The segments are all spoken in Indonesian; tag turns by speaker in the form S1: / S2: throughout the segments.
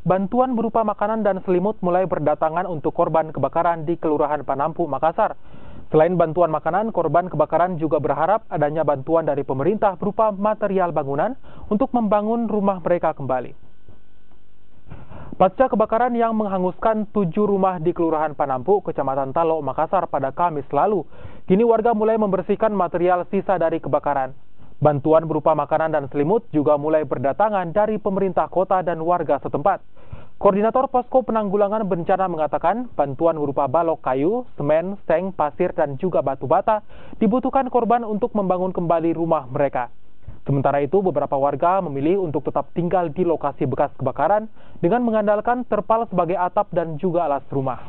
S1: Bantuan berupa makanan dan selimut mulai berdatangan untuk korban kebakaran di Kelurahan Panampu, Makassar. Selain bantuan makanan, korban kebakaran juga berharap adanya bantuan dari pemerintah berupa material bangunan untuk membangun rumah mereka kembali. Pasca kebakaran yang menghanguskan 7 rumah di Kelurahan Panampu, Kecamatan Talo, Makassar pada Kamis lalu, kini warga mulai membersihkan material sisa dari kebakaran. Bantuan berupa makanan dan selimut juga mulai berdatangan dari pemerintah kota dan warga setempat. Koordinator Posko Penanggulangan Bencana mengatakan bantuan berupa balok kayu, semen, seng, pasir, dan juga batu bata dibutuhkan korban untuk membangun kembali rumah mereka. Sementara itu, beberapa warga memilih untuk tetap tinggal di lokasi bekas kebakaran dengan mengandalkan terpal sebagai atap dan juga alas rumah.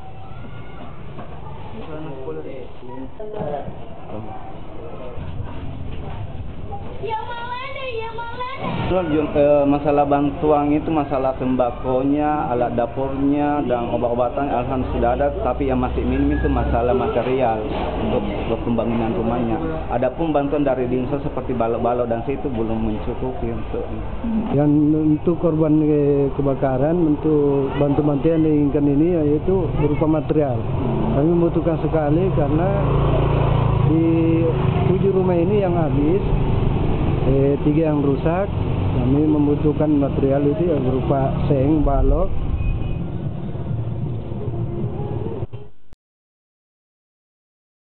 S2: Masalah bantuan itu masalah tembakonya, alat dapurnya, dan obat-obatan alhamdulillah sudah ada, tapi yang masih minim itu masalah material untuk pembangunan rumahnya. Adapun bantuan dari dinas seperti balok-balok dan situ belum mencukupi untuk.
S3: Yang untuk korban kebakaran, untuk bantuan yang diinginkan ini yaitu berupa material. Kami membutuhkan sekali karena di 7 rumah ini yang habis, 3 yang rusak. Kami membutuhkan material itu yang berupa seng, balok,